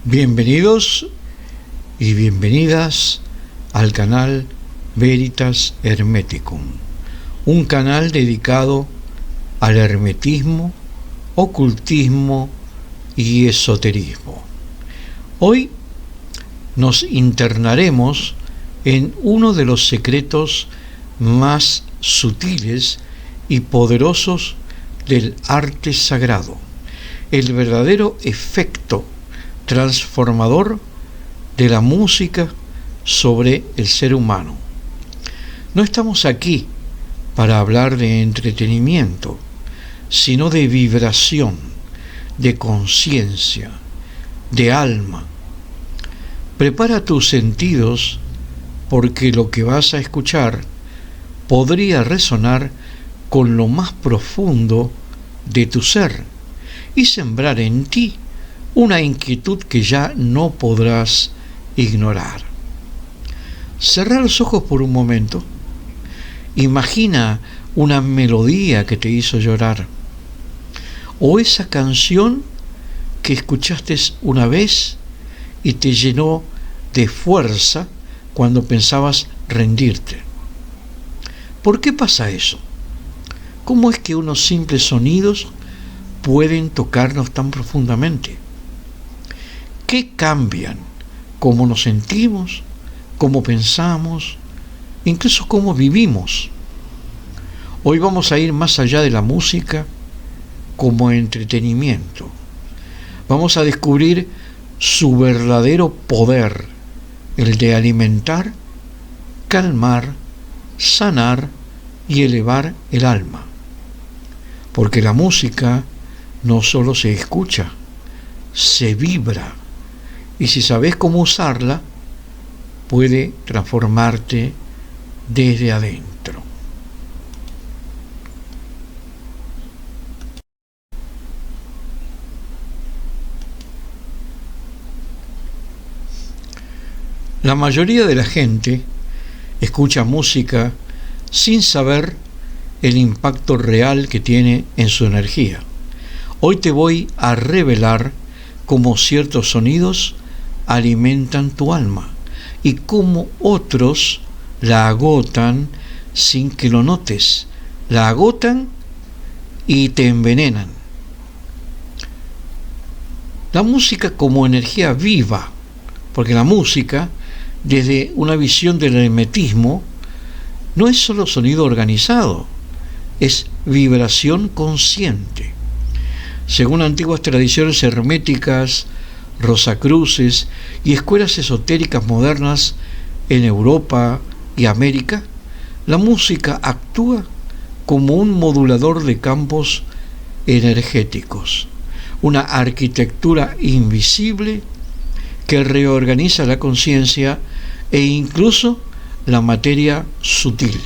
Bienvenidos y bienvenidas al canal Veritas Hermeticum, un canal dedicado al hermetismo, ocultismo y esoterismo. Hoy nos internaremos en uno de los secretos más sutiles y poderosos del arte sagrado, el verdadero efecto transformador de la música sobre el ser humano. No estamos aquí para hablar de entretenimiento, sino de vibración, de conciencia, de alma. Prepara tus sentidos porque lo que vas a escuchar podría resonar con lo más profundo de tu ser y sembrar en ti una inquietud que ya no podrás ignorar. Cerra los ojos por un momento. Imagina una melodía que te hizo llorar, o esa canción que escuchaste una vez y te llenó de fuerza cuando pensabas rendirte. ¿Por qué pasa eso? ¿Cómo es que unos simples sonidos pueden tocarnos tan profundamente? ¿Qué cambian? ¿Cómo nos sentimos? ¿Cómo pensamos? Incluso cómo vivimos. Hoy vamos a ir más allá de la música como entretenimiento. Vamos a descubrir su verdadero poder, el de alimentar, calmar, sanar y elevar el alma. Porque la música no solo se escucha, se vibra. Y si sabes cómo usarla, puede transformarte desde adentro. La mayoría de la gente escucha música sin saber el impacto real que tiene en su energía. Hoy te voy a revelar cómo ciertos sonidos alimentan tu alma y cómo otros la agotan sin que lo notes. La agotan y te envenenan. La música como energía viva, porque la música, desde una visión del hermetismo, no es solo sonido organizado, es vibración consciente. Según antiguas tradiciones herméticas, rosacruces y escuelas esotéricas modernas en Europa y América, la música actúa como un modulador de campos energéticos, una arquitectura invisible que reorganiza la conciencia e incluso la materia sutil.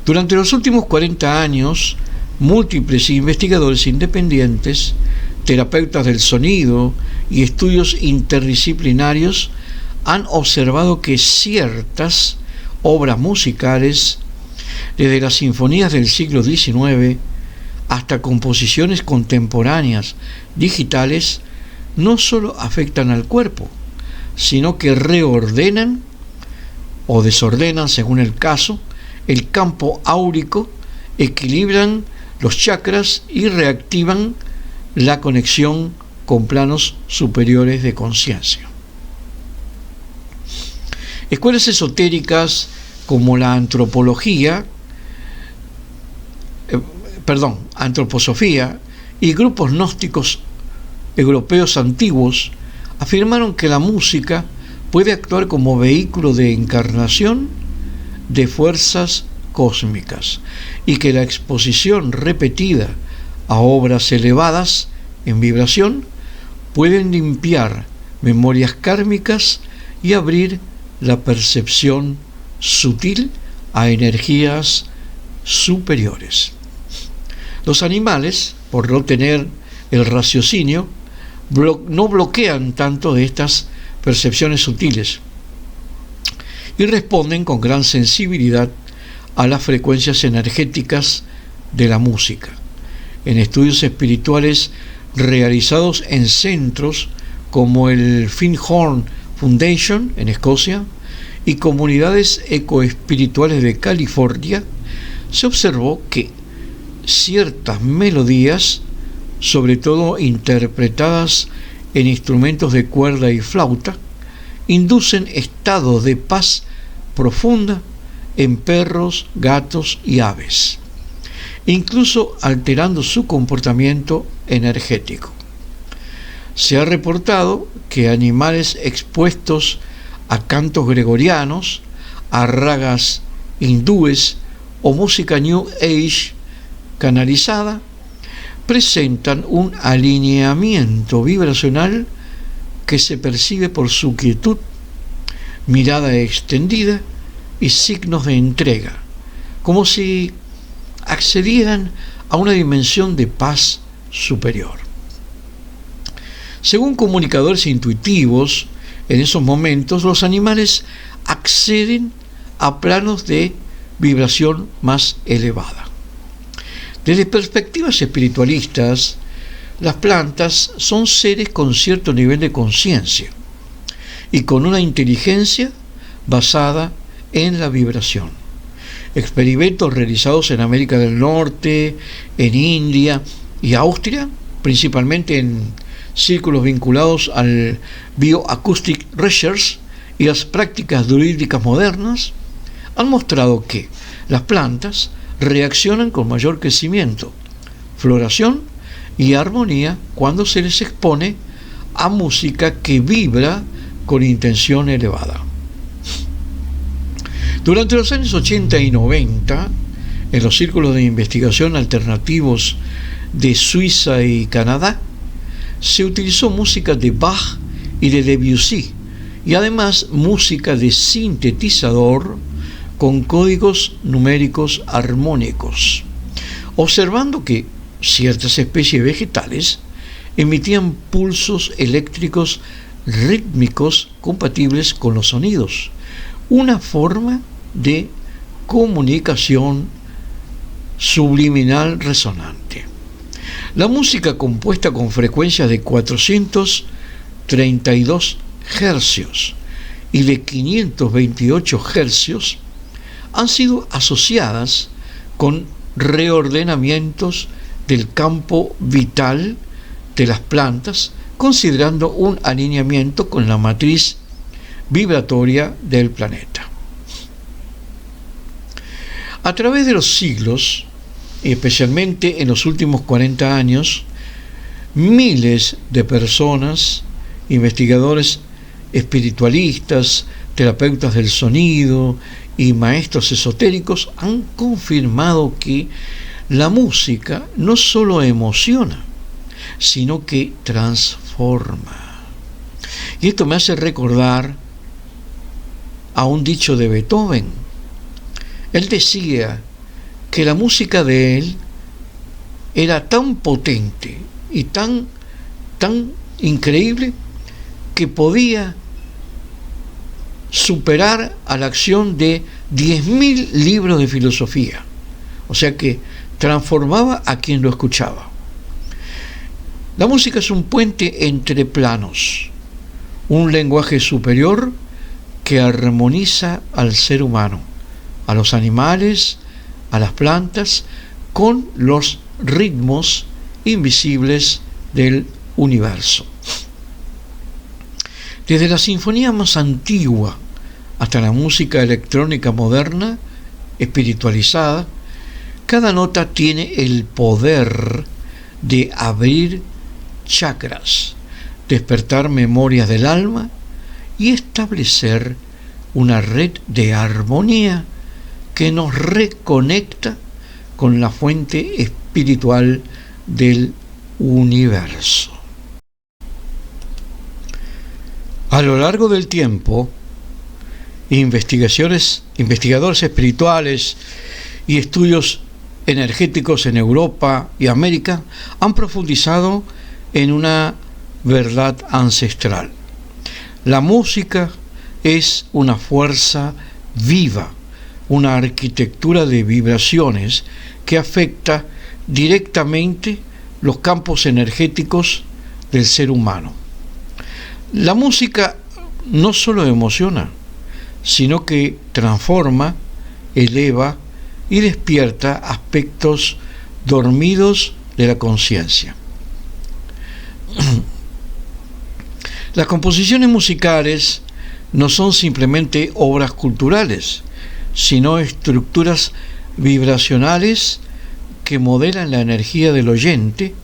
Durante los últimos 40 años, múltiples investigadores independientes, terapeutas del sonido y estudios interdisciplinarios han observado que ciertas obras musicales, desde las sinfonías del siglo XIX hasta composiciones contemporáneas digitales, no solo afectan al cuerpo, sino que reordenan o desordenan, según el caso, el campo áurico, equilibran los chakras y reactivan la conexión con planos superiores de conciencia. Escuelas esotéricas como la antroposofía y grupos gnósticos europeos antiguos afirmaron que la música puede actuar como vehículo de encarnación de fuerzas cósmicas y que la exposición repetida a obras elevadas en vibración pueden limpiar memorias kármicas y abrir la percepción sutil a energías superiores. Los animales, por no tener el raciocinio, no bloquean tanto de estas percepciones sutiles y responden con gran sensibilidad a las frecuencias energéticas de la música. En estudios espirituales realizados en centros como el Findhorn Foundation en Escocia y comunidades ecoespirituales de California, se observó que ciertas melodías, sobre todo interpretadas en instrumentos de cuerda y flauta, inducen estados de paz profunda en perros, gatos y aves, incluso alterando su comportamiento energético. Se ha reportado que animales expuestos a cantos gregorianos, a ragas hindúes o música New Age canalizada presentan un alineamiento vibracional que se percibe por su quietud, mirada extendida y signos de entrega, como si accedieran a una dimensión de paz superior. Según comunicadores intuitivos, en esos momentos los animales acceden a planos de vibración más elevada. Desde perspectivas espiritualistas, las plantas son seres con cierto nivel de conciencia y con una inteligencia basada en la vibración. Experimentos realizados en América del Norte, en India y Austria, principalmente en círculos vinculados al Bioacoustic Research y las prácticas druídicas modernas, han mostrado que las plantas reaccionan con mayor crecimiento, floración y armonía cuando se les expone a música que vibra con intención elevada. Durante los años 80 y 90, en los círculos de investigación alternativos de Suiza y Canadá, se utilizó música de Bach y de Debussy, y además música de sintetizador con códigos numéricos armónicos, observando que ciertas especies vegetales emitían pulsos eléctricos rítmicos compatibles con los sonidos, una forma de comunicación subliminal resonante. La música compuesta con frecuencias de 432 hercios y de 528 hercios han sido asociadas con reordenamientos del campo vital de las plantas, considerando un alineamiento con la matriz vibratoria del planeta. A través de los siglos, y especialmente en los últimos 40 años, miles de personas, investigadores espiritualistas, terapeutas del sonido y maestros esotéricos han confirmado que la música no solo emociona, sino que transforma. Y esto me hace recordar a un dicho de Beethoven. Él decía que la música de él era tan potente y tan increíble que podía superar a la acción de 10.000 libros de filosofía. O sea que transformaba a quien lo escuchaba. La música es un puente entre planos, un lenguaje superior que armoniza al ser humano, a los animales, a las plantas, con los ritmos invisibles del universo. Desde la sinfonía más antigua hasta la música electrónica moderna, espiritualizada, cada nota tiene el poder de abrir chakras, despertar memorias del alma y establecer una red de armonía que nos reconecta con la fuente espiritual del universo. A lo largo del tiempo, investigadores espirituales y estudios energéticos en Europa y América han profundizado en una verdad ancestral. La música es una fuerza viva, una arquitectura de vibraciones que afecta directamente los campos energéticos del ser humano. La música no solo emociona, sino que transforma, eleva y despierta aspectos dormidos de la conciencia. Las composiciones musicales no son simplemente obras culturales, sino estructuras vibracionales que modelan la energía del oyente,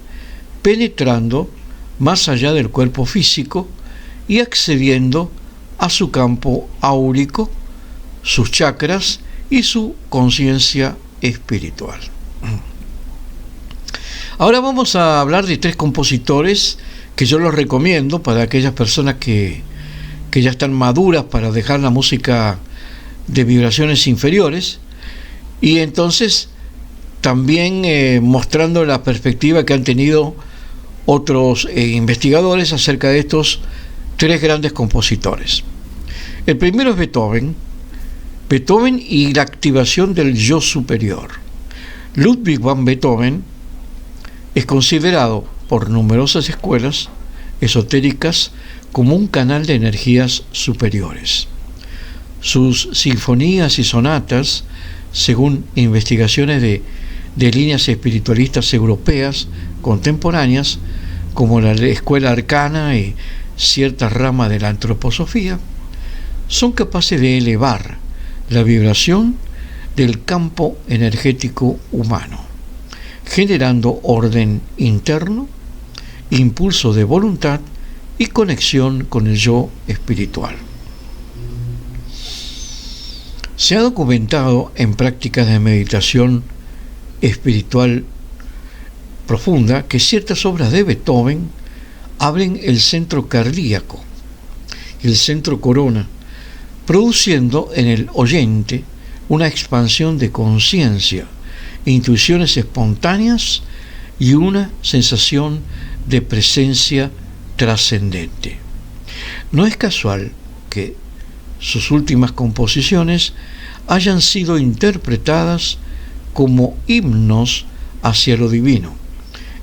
penetrando más allá del cuerpo físico y accediendo a su campo áurico, sus chakras y su conciencia espiritual. Ahora vamos a hablar de 3 compositores que yo los recomiendo para aquellas personas que ya están maduras para dejar la música de vibraciones inferiores, y entonces también mostrando la perspectiva que han tenido otros investigadores acerca de estos 3 grandes compositores. El primero es Beethoven y la activación del yo superior. Ludwig van Beethoven es considerado por numerosas escuelas esotéricas como un canal de energías superiores. Sus sinfonías y sonatas, según investigaciones de líneas espiritualistas europeas contemporáneas, como la escuela arcana y cierta rama de la antroposofía, son capaces de elevar la vibración del campo energético humano, generando orden interno, impulso de voluntad y conexión con el yo espiritual. Se ha documentado en prácticas de meditación espiritual profunda que ciertas obras de Beethoven abren el centro cardíaco y el centro corona, produciendo en el oyente una expansión de conciencia, intuiciones espontáneas y una sensación de presencia trascendente. No es casual que sus últimas composiciones hayan sido interpretadas como himnos hacia lo divino,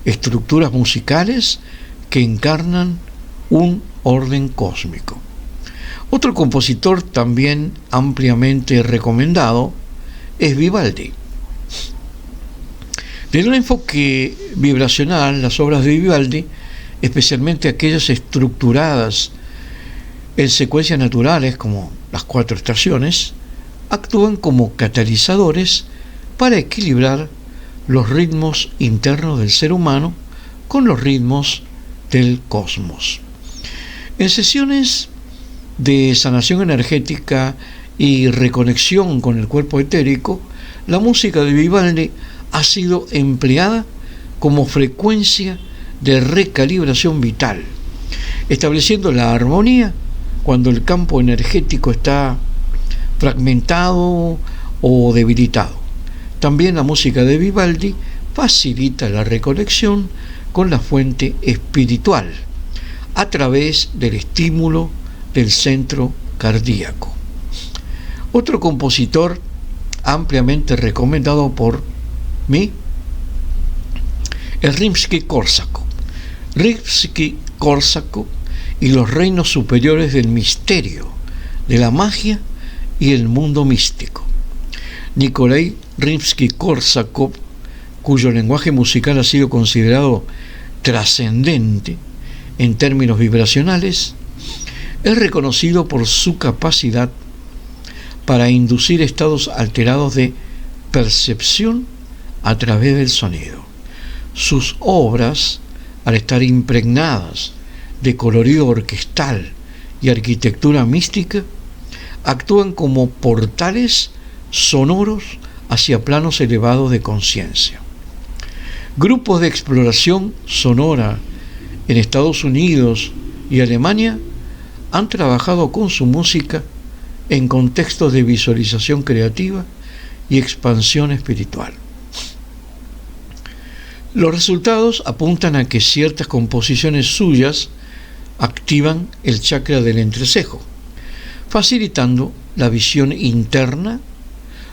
estructuras musicales que encarnan un orden cósmico. Otro compositor también ampliamente recomendado es Vivaldi. Desde un enfoque vibracional, las obras de Vivaldi, especialmente aquellas estructuradas en secuencias naturales como las 4 estaciones, actúan como catalizadores para equilibrar los ritmos internos del ser humano con los ritmos del cosmos. En sesiones de sanación energética y reconexión con el cuerpo etérico, la música de Vivaldi ha sido empleada como frecuencia de recalibración vital, estableciendo la armonía cuando el campo energético está fragmentado o debilitado. También la música de Vivaldi facilita la reconexión con la fuente espiritual a través del estímulo del centro cardíaco. Otro compositor ampliamente recomendado por mí es Rimski-Kórsakov. Rimski-Kórsakov y los reinos superiores del misterio, de la magia y el mundo místico. Nikolai Rimski-Kórsakov, cuyo lenguaje musical ha sido considerado trascendente en términos vibracionales, es reconocido por su capacidad para inducir estados alterados de percepción a través del sonido. Sus obras, al estar impregnadas de colorido orquestal y arquitectura mística, actúan como portales sonoros hacia planos elevados de conciencia. Grupos de exploración sonora en Estados Unidos y Alemania han trabajado con su música en contextos de visualización creativa y expansión espiritual. Los resultados apuntan a que ciertas composiciones suyas activan el chakra del entrecejo, facilitando la visión interna,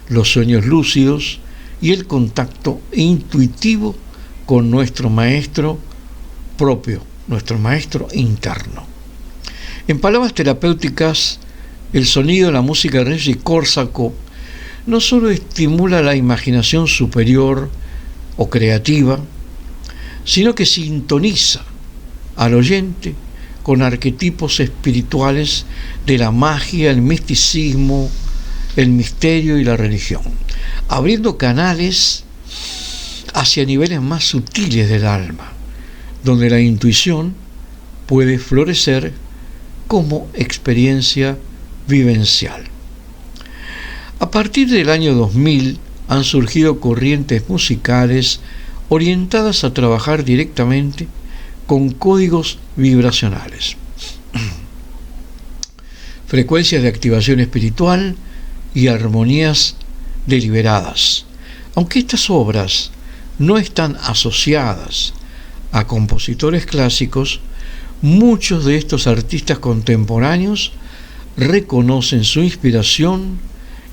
los sueños lúcidos y el contacto intuitivo con nuestro maestro propio, nuestro maestro interno. En palabras terapéuticas, el sonido de la música de Rimsky-Kórsakov no solo estimula la imaginación superior o creativa, sino que sintoniza al oyente con arquetipos espirituales de la magia, el misticismo, el misterio y la religión, abriendo canales hacia niveles más sutiles del alma, donde la intuición puede florecer como experiencia vivencial. A partir del año 2000 han surgido corrientes musicales orientadas a trabajar directamente con códigos vibracionales, frecuencias de activación espiritual y armonías deliberadas. Aunque estas obras no están asociadas a compositores clásicos, muchos de estos artistas contemporáneos reconocen su inspiración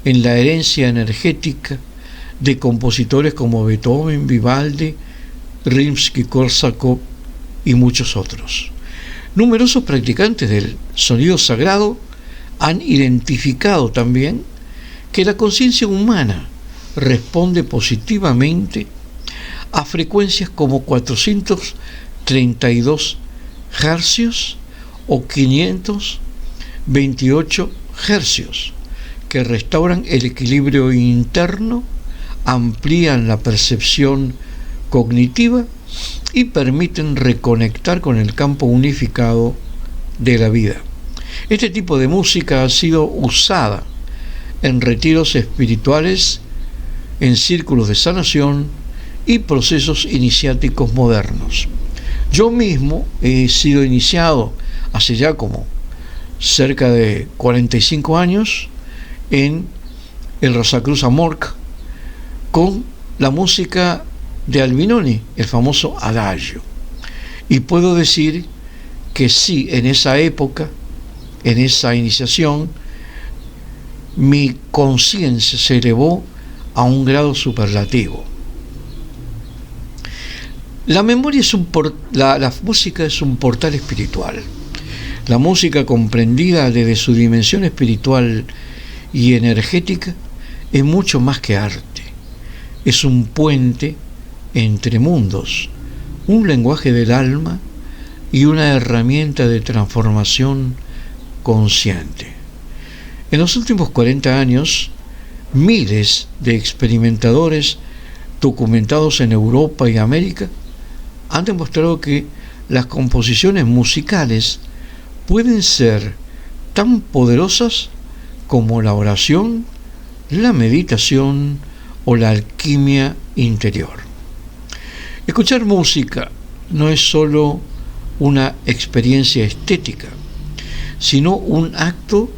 en la herencia energética de compositores como Beethoven, Vivaldi, Rimsky-Kórsakov y muchos otros. Numerosos practicantes del sonido sagrado han identificado también que la conciencia humana responde positivamente a frecuencias como 432 hercios o 528 hercios, que restauran el equilibrio interno, amplían la percepción cognitiva y permiten reconectar con el campo unificado de la vida. Este tipo de música ha sido usada en retiros espirituales, en círculos de sanación y procesos iniciáticos modernos. Yo mismo he sido iniciado hace ya como cerca de 45 años en el Rosacruz Amorc con la música de Albinoni, el famoso Adagio. Y puedo decir que sí, en esa época, en esa iniciación, mi conciencia se elevó a un grado superlativo. La memoria es la música es un portal espiritual. La música, comprendida desde su dimensión espiritual y energética, es mucho más que arte. Es un puente entre mundos, un lenguaje del alma y una herramienta de transformación consciente. En los últimos 40 años, miles de experimentadores documentados en Europa y América han demostrado que las composiciones musicales pueden ser tan poderosas como la oración, la meditación o la alquimia interior. Escuchar música no es solo una experiencia estética, sino un acto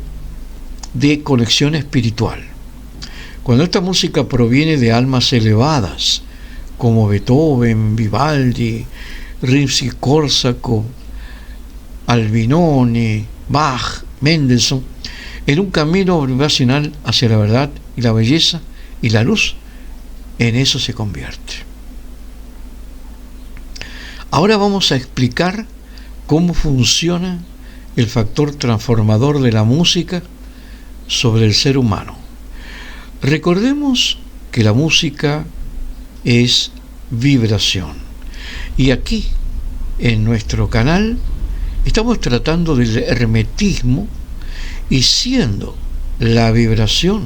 de conexión espiritual. Cuando esta música proviene de almas elevadas, como Beethoven, Vivaldi, Rimsky-Kórsakov, Albinoni, Bach, Mendelssohn, en un camino vibracional hacia la verdad y la belleza y la luz, en eso se convierte. Ahora vamos a explicar cómo funciona el factor transformador de la música sobre el ser humano. Recordemos que la música es vibración. Y aquí, en nuestro canal, estamos tratando del hermetismo, y siendo la vibración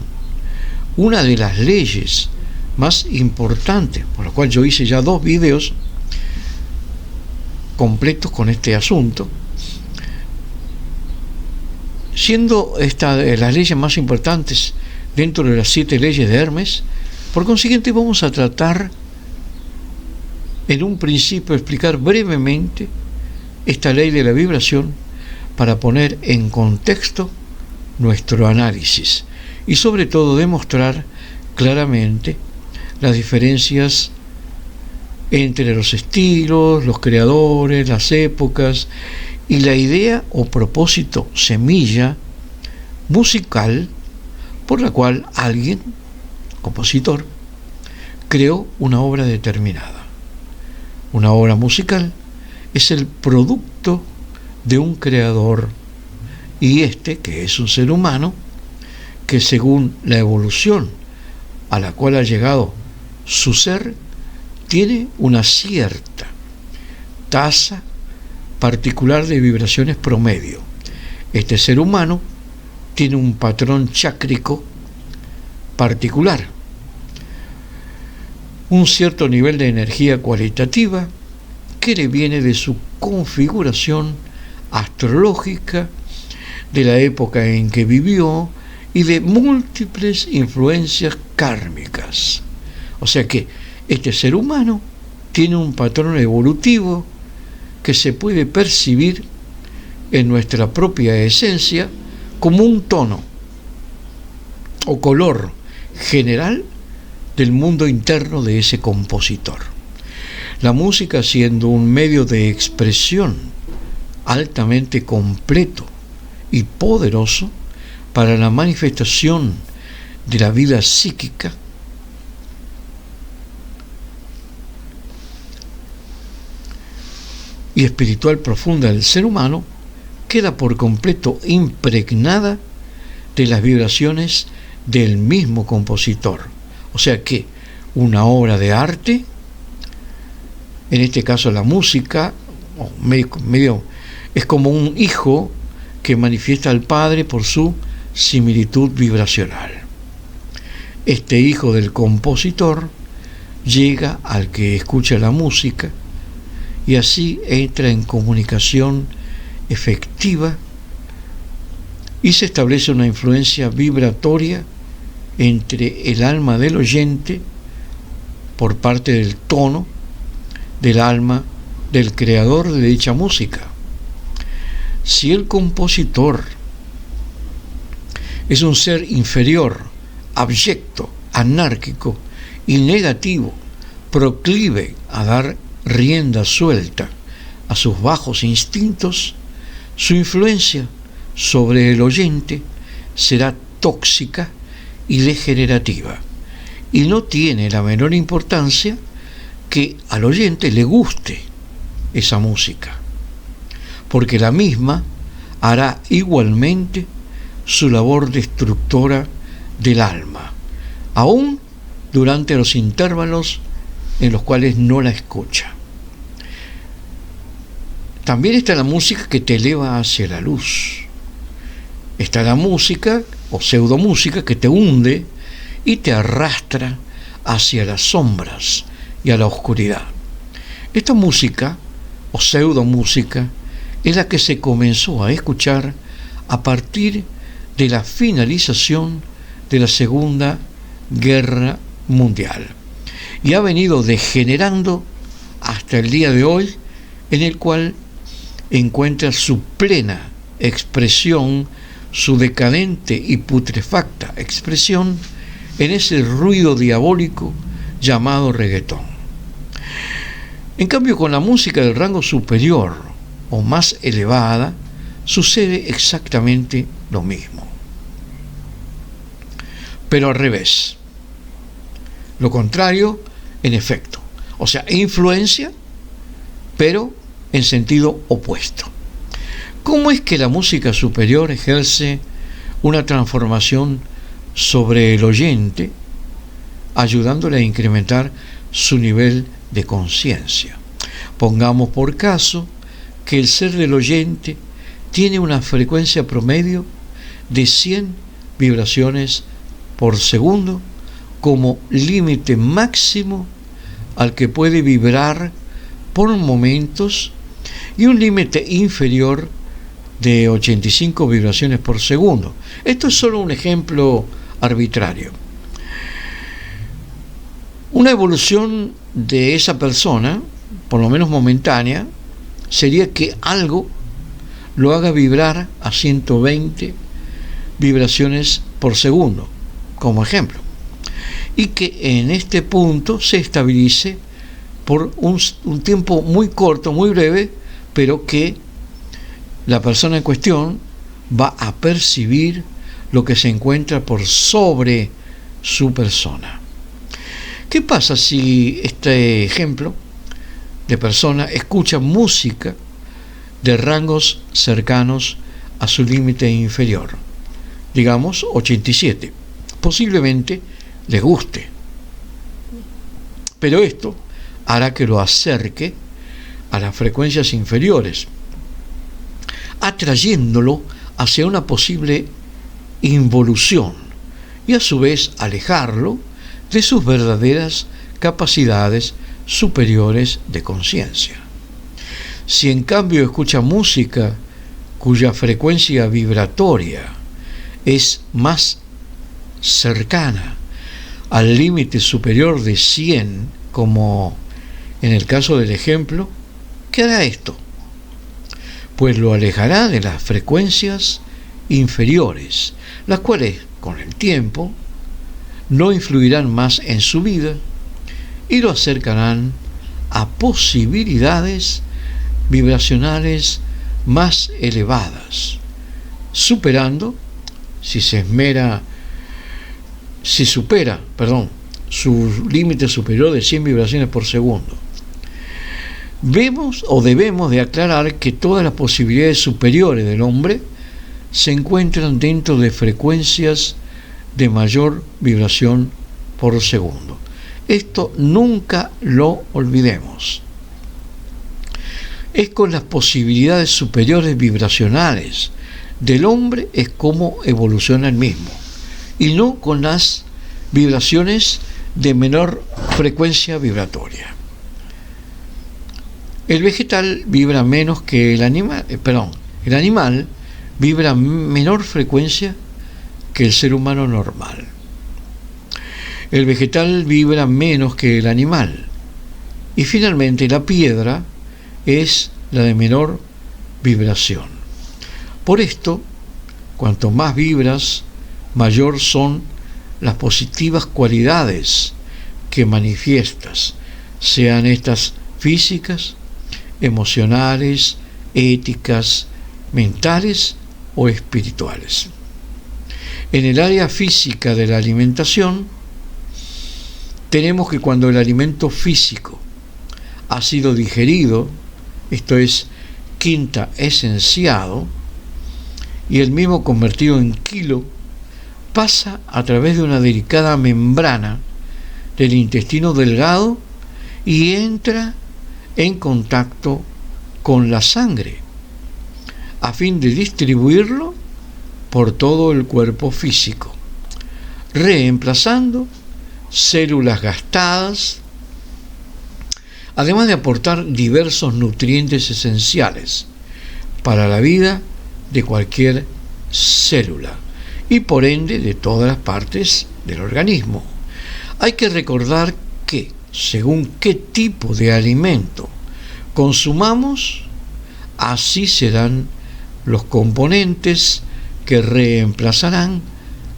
una de las leyes más importantes, por lo cual yo hice ya 2 videos completos con este asunto, siendo esta de las leyes más importantes dentro de las 7 leyes de Hermes, por consiguiente vamos a tratar en un principio explicar brevemente esta ley de la vibración para poner en contexto nuestro análisis y sobre todo demostrar claramente las diferencias entre los estilos, los creadores, las épocas y la idea o propósito semilla musical por la cual alguien, compositor, creó una obra determinada. Una obra musical es el producto de un creador, y este, que es un ser humano, que según la evolución a la cual ha llegado su ser, tiene una cierta tasa particular de vibraciones promedio. Este ser humano tiene un patrón chácrico particular, un cierto nivel de energía cualitativa que le viene de su configuración astrológica, de la época en que vivió y de múltiples influencias kármicas. O sea que este ser humano tiene un patrón evolutivo que se puede percibir en nuestra propia esencia como un tono o color general del mundo interno de ese compositor. La música, siendo un medio de expresión altamente completo y poderoso para la manifestación de la vida psíquica, y espiritual profunda del ser humano, queda por completo impregnada de las vibraciones del mismo compositor. O sea que una obra de arte, en este caso la música, medio es como un hijo que manifiesta al padre por su similitud vibracional. Este hijo del compositor llega al que escucha la música y así entra en comunicación efectiva y se establece una influencia vibratoria entre el alma del oyente por parte del tono del alma del creador de dicha música. Si el compositor es un ser inferior, abyecto, anárquico y negativo, proclive a dar rienda suelta a sus bajos instintos, su influencia sobre el oyente será tóxica y degenerativa, y no tiene la menor importancia que al oyente le guste esa música, porque la misma hará igualmente su labor destructora del alma, aún durante los intervalos en los cuales no la escucha. También está la música que te eleva hacia la luz. Está la música o pseudomúsica que te hunde y te arrastra hacia las sombras y a la oscuridad. Esta música o pseudomúsica es la que se comenzó a escuchar a partir de la finalización de la Segunda Guerra Mundial y ha venido degenerando hasta el día de hoy, en el cual encuentra su plena expresión, su decadente y putrefacta expresión en ese ruido diabólico llamado reggaetón. En cambio, con la música del rango superior o más elevada sucede exactamente lo mismo, pero al revés, lo contrario en efecto, o sea, influencia pero en sentido opuesto. ¿Cómo es que la música superior ejerce una transformación sobre el oyente, ayudándole a incrementar su nivel de conciencia? Pongamos por caso que el ser del oyente tiene una frecuencia promedio de 100 vibraciones por segundo como límite máximo al que puede vibrar por momentos, y un límite inferior de 85 vibraciones por segundo. Esto es solo un ejemplo arbitrario. Una evolución de esa persona, por lo menos momentánea, sería que algo lo haga vibrar a 120 vibraciones por segundo, como ejemplo, y que en este punto se estabilice por un tiempo muy corto, muy breve, pero que la persona en cuestión va a percibir lo que se encuentra por sobre su persona. ¿Qué pasa si este ejemplo de persona escucha música de rangos cercanos a su límite inferior, digamos 87. Posiblemente les guste, pero esto hará que lo acerque a las frecuencias inferiores, atrayéndolo hacia una posible involución y a su vez alejarlo de sus verdaderas capacidades superiores de conciencia. Si en cambio escucha música cuya frecuencia vibratoria es más cercana al límite superior de 100, como en el caso del ejemplo, ¿qué hará esto? Pues lo alejará de las frecuencias inferiores, las cuales con el tiempo no influirán más en su vida y lo acercarán a posibilidades vibracionales más elevadas, superando, si supera su límite superior de 100 vibraciones por segundo. Vemos o debemos de aclarar que todas las posibilidades superiores del hombre se encuentran dentro de frecuencias de mayor vibración por segundo. Esto nunca lo olvidemos. Es con las posibilidades superiores vibracionales del hombre es como evoluciona el mismo, y no con las vibraciones de menor frecuencia vibratoria. El vegetal vibra menos que el animal, el animal vibra menor frecuencia que el ser humano normal. El vegetal vibra menos que el animal. Y finalmente la piedra es la de menor vibración. Por esto, cuanto más vibras, mayor son las positivas cualidades que manifiestas, sean estas físicas, emocionales, éticas, mentales o espirituales. En el área física de la alimentación, tenemos que cuando el alimento físico ha sido digerido, esto es, quinta esenciado, y el mismo convertido en kilo, pasa a través de una delicada membrana del intestino delgado y entra en contacto con la sangre, a fin de distribuirlo por todo el cuerpo físico, reemplazando células gastadas, además de aportar diversos nutrientes esenciales para la vida de cualquier célula y por ende de todas las partes del organismo. Hay que recordar que, según qué tipo de alimento consumamos, así serán los componentes que reemplazarán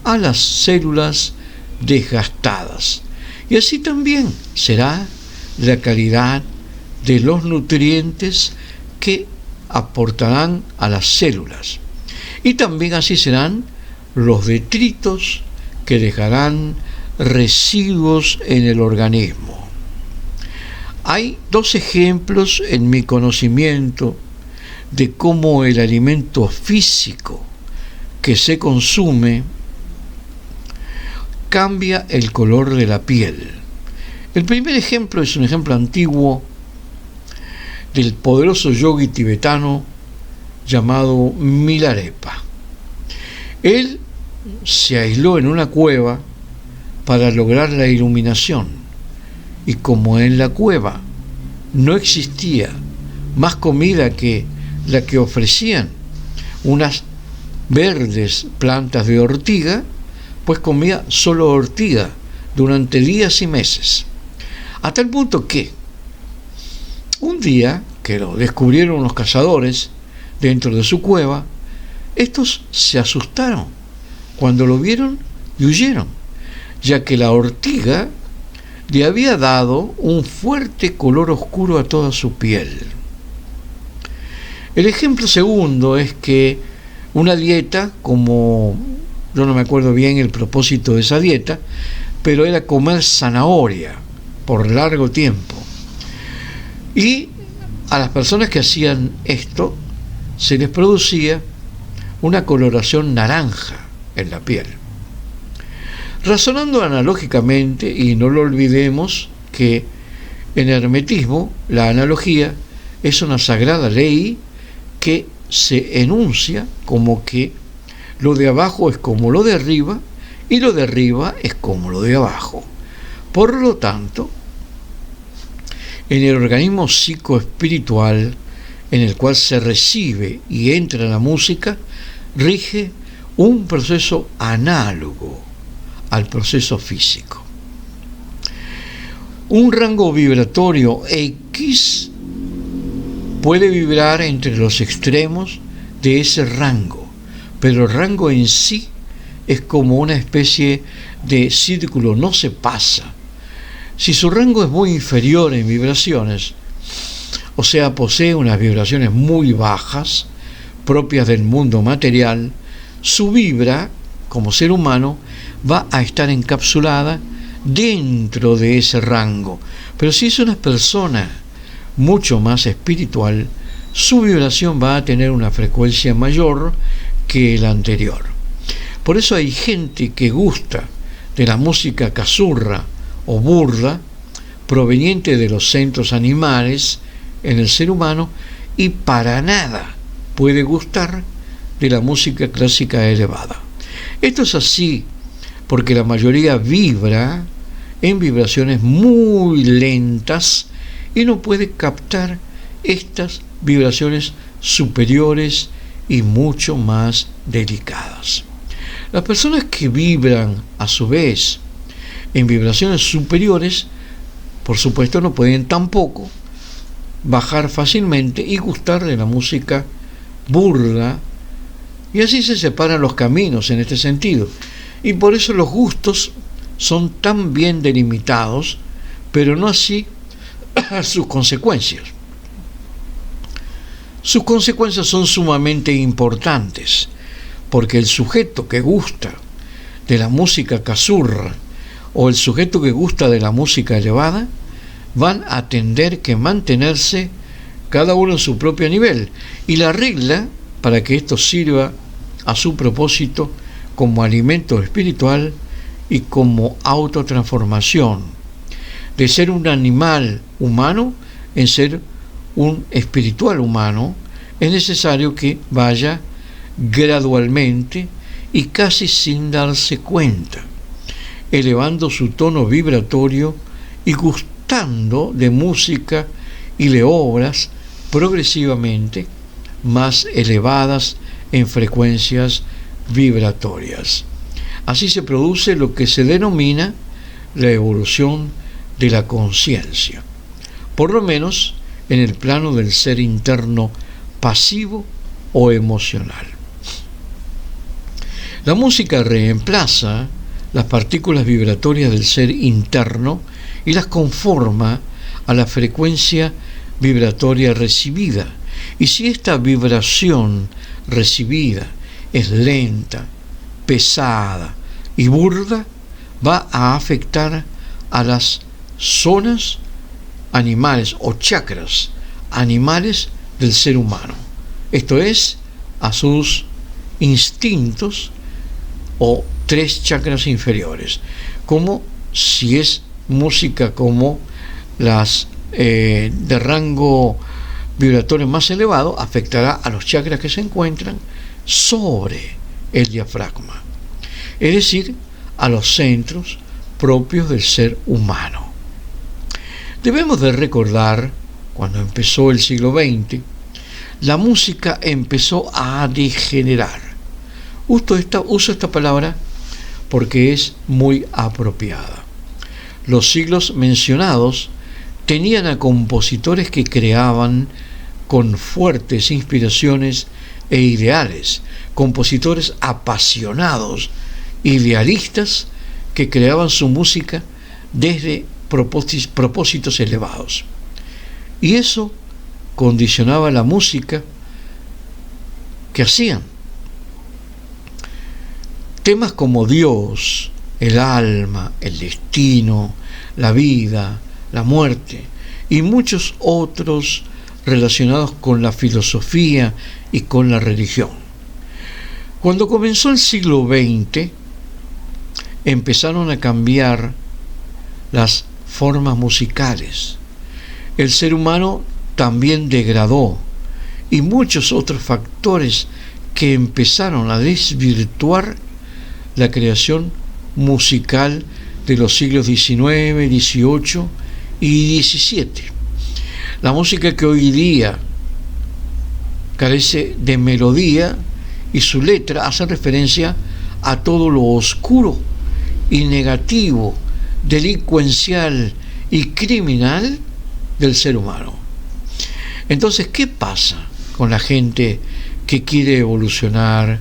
a las células desgastadas, y así también será la calidad de los nutrientes que aportarán a las células, y también así serán los detritos que dejarán residuos en el organismo. Hay dos ejemplos en mi conocimiento de cómo el alimento físico que se consume cambia el color de la piel. El primer ejemplo es un ejemplo antiguo del poderoso yogi tibetano llamado Milarepa. Él se aisló en una cueva para lograr la iluminación, y como en la cueva no existía más comida que la que ofrecían unas verdes plantas de ortiga, pues comía solo ortiga durante días y meses, a tal punto que un día que lo descubrieron los cazadores dentro de su cueva, estos se asustaron cuando lo vieron y huyeron, ya que la ortiga le había dado un fuerte color oscuro a toda su piel. El ejemplo segundo es que una dieta, como yo no me acuerdo bien el propósito de esa dieta, pero era comer zanahoria por largo tiempo. Y a las personas que hacían esto se les producía una coloración naranja en la piel. Razonando analógicamente, y no lo olvidemos que en hermetismo la analogía es una sagrada ley que se enuncia como que lo de abajo es como lo de arriba y lo de arriba es como lo de abajo. Por lo tanto, en el organismo psicoespiritual en el cual se recibe y entra la música, rige un proceso análogo al proceso físico. Un rango vibratorio X puede vibrar entre los extremos de ese rango, pero el rango en sí es como una especie de círculo, no se pasa. Si su rango es muy inferior en vibraciones, o sea, posee unas vibraciones muy bajas, propias del mundo material, su vibra, como ser humano, va a estar encapsulada dentro de ese rango. Pero si es una persona mucho más espiritual, su vibración va a tener una frecuencia mayor que la anterior. Por eso hay gente que gusta de la música cazurra o burda, proveniente de los centros animales en el ser humano, y para nada puede gustar de la música clásica elevada. Esto es así porque la mayoría vibra en vibraciones muy lentas y no puede captar estas vibraciones superiores y mucho más delicadas. Las personas que vibran a su vez en vibraciones superiores, por supuesto, no pueden tampoco bajar fácilmente y gustar de la música burda, y así se separan los caminos en este sentido. Y por eso los gustos son tan bien delimitados, pero no así sus consecuencias. Sus consecuencias son sumamente importantes, porque el sujeto que gusta de la música cazurra o el sujeto que gusta de la música elevada van a tener que mantenerse cada uno en su propio nivel, y la regla para que esto sirva a su propósito como alimento espiritual y como autotransformación, de ser un animal humano en ser un espiritual humano, es necesario que vaya gradualmente y casi sin darse cuenta, elevando su tono vibratorio y gustando de música y de obras progresivamente más elevadas en frecuencias vibratorias. Así se produce lo que se denomina la evolución de la conciencia, por lo menos en el plano del ser interno pasivo o emocional. La música reemplaza las partículas vibratorias del ser interno y las conforma a la frecuencia vibratoria recibida. Y si esta vibración recibida es lenta, pesada y burda, va a afectar a las zonas animales o chakras animales del ser humano. Esto es, a sus instintos o 3 chakras inferiores, como si es música como las de rango vibratorio más elevado, afectará a los chakras que se encuentran sobre el diafragma, es decir, a los centros propios del ser humano. Debemos de recordar, cuando empezó el siglo XX, la música empezó a degenerar. Uso esta palabra porque es muy apropiada. Los siglos mencionados tenían a compositores que creaban con fuertes inspiraciones e ideales, compositores apasionados, idealistas, que creaban su música desde propósitos elevados. Y eso condicionaba la música que hacían. Temas como Dios, el alma, el destino, la vida, la muerte y muchos otros relacionados con la filosofía y con la religión. Cuando comenzó el siglo XX, empezaron a cambiar las formas musicales. El ser humano también degradó y muchos otros factores que empezaron a desvirtuar la creación musical de los siglos XIX, XVIII y XVII. La música que hoy día carece de melodía y su letra hace referencia a todo lo oscuro y negativo, delincuencial y criminal del ser humano. Entonces, ¿qué pasa con la gente que quiere evolucionar,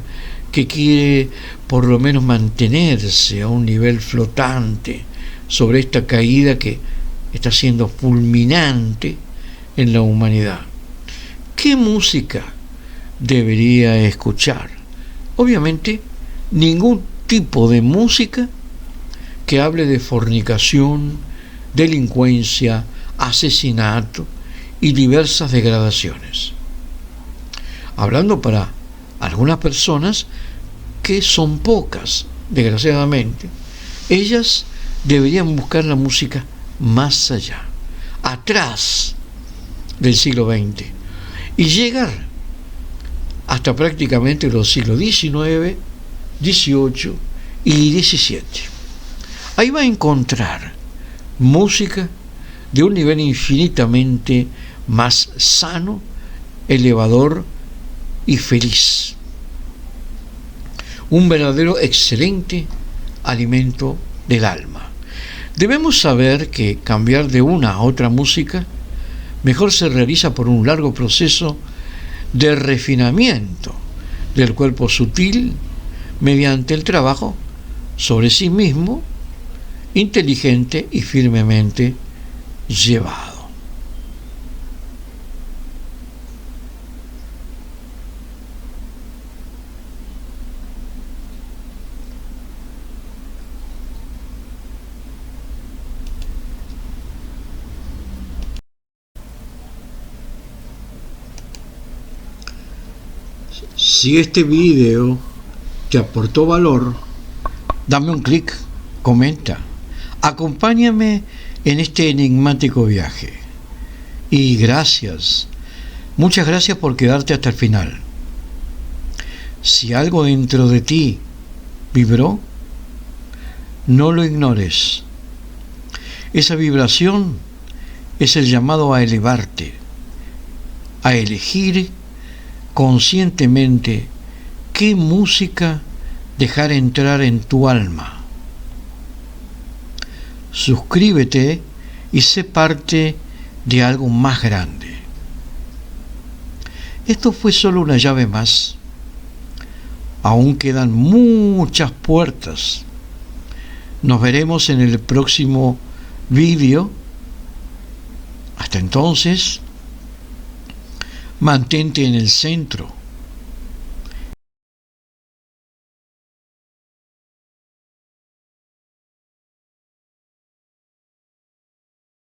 que quiere por lo menos mantenerse a un nivel flotante sobre esta caída que está siendo fulminante en la humanidad? ¿Qué música debería escuchar? Obviamente, ningún tipo de música que hable de fornicación, delincuencia, asesinato y diversas degradaciones. Hablando para algunas personas, que son pocas, desgraciadamente, ellas deberían buscar la música más allá, atrás del siglo XX, y llegar hasta prácticamente los siglos XIX, XVIII y XVII. Ahí va a encontrar música de un nivel infinitamente más sano, elevador y feliz. Un verdadero excelente alimento del alma. Debemos saber que cambiar de una a otra música mejor se realiza por un largo proceso de refinamiento del cuerpo sutil mediante el trabajo sobre sí mismo, inteligente y firmemente llevado. Si este video te aportó valor, dame un clic, comenta, acompáñame en este enigmático viaje. Y gracias, muchas gracias por quedarte hasta el final. Si algo dentro de ti vibró, no lo ignores. Esa vibración es el llamado a elevarte, a elegir conscientemente qué música dejar entrar en tu alma. Suscríbete y sé parte de algo más grande. Esto fue solo una llave más. Aún quedan muchas puertas. Nos veremos en el próximo vídeo. Hasta entonces, mantente en el centro